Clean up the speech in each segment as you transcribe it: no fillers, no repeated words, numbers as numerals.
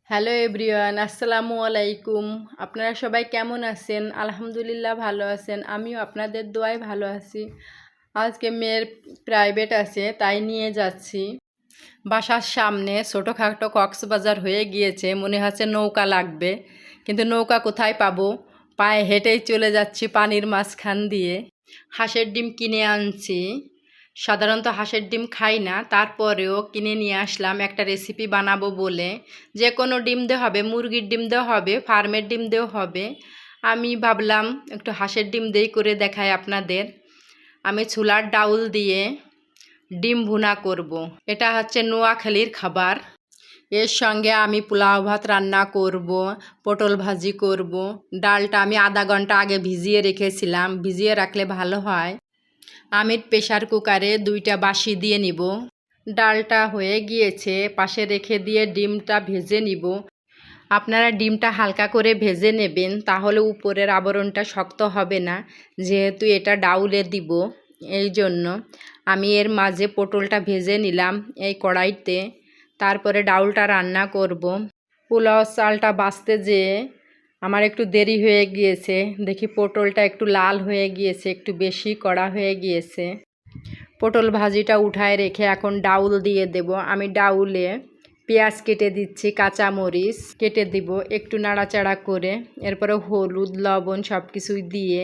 Hello everyone, আসসালামু আলাইকুম। আপনারা সবাই কেমন আছেন? আলহামদুলিল্লাহ ভালো আছেন। আমিও আপনাদের দোয়ায় ভালো আছি। আজকে মেয়ের প্রাইভেট আছে, তাই নিয়ে যাচ্ছি। বাসার সামনে ছোটোখাটো কক্সবাজার হয়ে গিয়েছে, মনে হচ্ছে নৌকা লাগবে, কিন্তু নৌকা কোথায় পাবো? পায়ে হেঁটেই চলে যাচ্ছি পানির মাঝখান দিয়ে। হাঁসের ডিম কিনে আনছি। সাধারণত হাঁসের ডিম খাই না, তারপরেও কিনে নিয়ে আসলাম একটা রেসিপি বানাবো বলে। যে কোনো ডিম দিয়ে হবে, মুরগির ডিম দিয়ে হবে, ফার্মের ডিম দিয়েও হবে। আমি ভাবলাম একটু হাঁসের ডিম দিয়েই করে দেখাই আপনাদের। আমি ছোলার ডাউল দিয়ে ডিম ভুনা করব। এটা হচ্ছে নোয়াখালীর খাবার। এর সঙ্গে আমি পোলাও ভাত রান্না করব, পটল ভাজি করব। ডালটা আমি আধা ঘন্টা আগে ভিজিয়ে রেখেছিলাম, ভিজিয়ে রাখলে ভালো হয়। আমি প্রেসার কুকারে 2টা বাসি দিয়ে নিব। ডালটা হয়ে গিয়েছে, পাশে রেখে দিয়ে ডিমটা ভেজে নিব। আপনারা ডিমটা হালকা করে ভেজে নেবেন, তাহলে উপরের আবরণটা শক্ত হবে না, যেহেতু এটা ডাউলে দিব। এই জন্য আমি এর মাঝে পটলটা ভেজে নিলাম এই কড়াইতে। তারপরে ডাউলটা রান্না করব। পোলাও চালটা বাছতে যেয়ে আমার একটু দেরি হয়ে গিয়েছে। দেখি পটলটা একটু লাল হয়ে গিয়েছে, একটু বেশি কড়া হয়ে গিয়েছে। পটল ভাজিটা উঠায় রেখে এখন ডাউল দিয়ে দেব। আমি ডাউলে পেঁয়াজ কেটে দিচ্ছি, কাঁচামরিচ কেটে দিব, একটু নাড়াচাড়া করে। এরপরে হলুদ লবণ সব কিছুই দিয়ে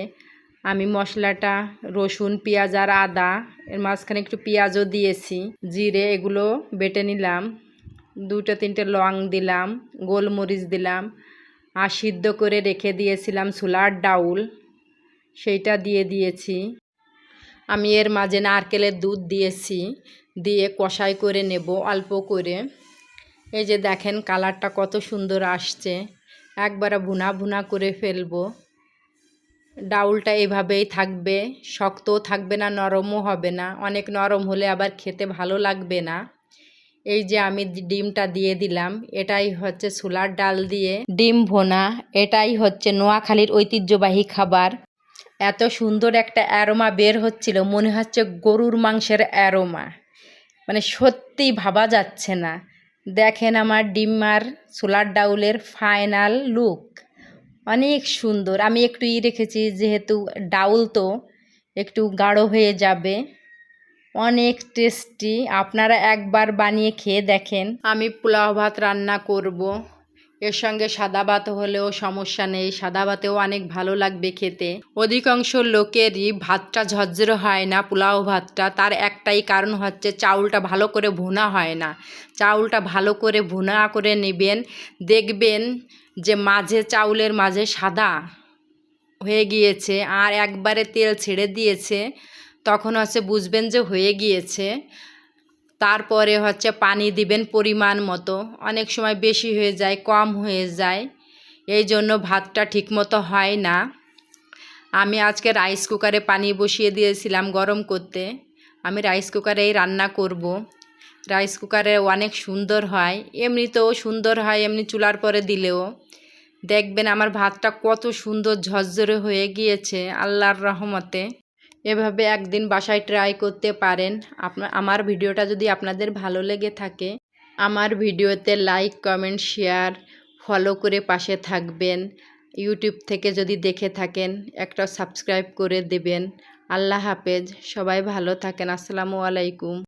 আমি মশলাটা রসুন পেঁয়াজ আর আদা, এর মাঝখানে একটু পেঁয়াজও দিয়েছি, জিরে, এগুলো বেটে নিলাম। 2-3টে লং দিলাম, গোলমরিচ দিলাম। আর সিদ্ধ করে রেখে দিয়েছিলাম ছোলার ডাউল, সেইটা দিয়ে দিয়েছি। আমি এর মাঝে নারকেলের দুধ দিয়েছি, দিয়ে কষাই করে নেব অল্প করে। এই যে দেখেন কালারটা কত সুন্দর আসছে, একবারে ভুনা ভুনা করে ফেলবো। ডাউলটা এভাবেই থাকবে, শক্তও থাকবে না, নরমও হবে না। অনেক নরম হলে আবার খেতে ভালো লাগবে না। এই যে আমি ডিমটা দিয়ে দিলাম, এটাই হচ্ছে ছোলার ডাল দিয়ে ডিম ভুনা। এটাই হচ্ছে নোয়াখালীর ঐতিহ্যবাহী খাবার। এত সুন্দর একটা অ্যারোমা বের হচ্ছিল, মনে হচ্ছে গরুর মাংসের অ্যারোমা, মানে সত্যিই ভাবা যাচ্ছে না। দেখেন আমার ডিম আর ছোলার ডাউলের ফাইনাল লুক, অনেক সুন্দর। আমি একটু রেখেছি, যেহেতু ডাউল তো একটু গাঢ় হয়ে যাবে। অনেক টেস্টি, আপনারা একবার বানিয়ে খেয়ে দেখেন। আমি পোলাও ভাত রান্না করব, এর সঙ্গে সাদা ভাত হলেও সমস্যা নেই, সাদা ভাতেও অনেক ভালো লাগবে খেতে। অধিকাংশ লোকেরই ভাতটা ঝরঝরে হয় না, পোলাও ভাতটা। তার একটাই কারণ হচ্ছে চাউলটা ভালো করে ভুনা হয় না। চাউলটা ভালো করে ভুনা করে নেবেন, দেখবেন যে মাঝে চাউলের মাঝে সাদা হয়ে গিয়েছে আর একবারে তেল ছেড়ে দিয়েছে, তখন হচ্ছে বুঝবেন যে হয়ে গিয়েছে। তারপরে হচ্ছে পানি দিবেন পরিমাণ মতো, অনেক সময় বেশি হয়ে যায়, কম হয়ে যায়, এই জন্য ভাতটা ঠিকমতো হয় না। আমি আজকে রাইস কুকারে পানি বসিয়ে দিয়েছিলাম গরম করতে। আমি রাইস কুকারেই রান্না করব। রাইস কুকারে অনেক সুন্দর হয়, এমনিতেও সুন্দর হয়, এমনি চুলার পরে দিলেও। দেখবেন আমার ভাতটা কত সুন্দর ঝরঝরে হয়ে গিয়েছে আল্লাহর রহমতে। এভাবে একদিন বাসায় ট্রাই করতে পারেন। আমার ভিডিওটা যদি আপনাদের ভালো লেগে থাকে, আমার ভিডিওতে লাইক কমেন্ট শেয়ার ফলো করে পাশে থাকবেন। ইউটিউব থেকে যদি দেখে থাকেন একটা সাবস্ক্রাইব করে দেবেন। আল্লাহ হাফেজ, সবাই ভালো থাকেন। আসসালামু আলাইকুম।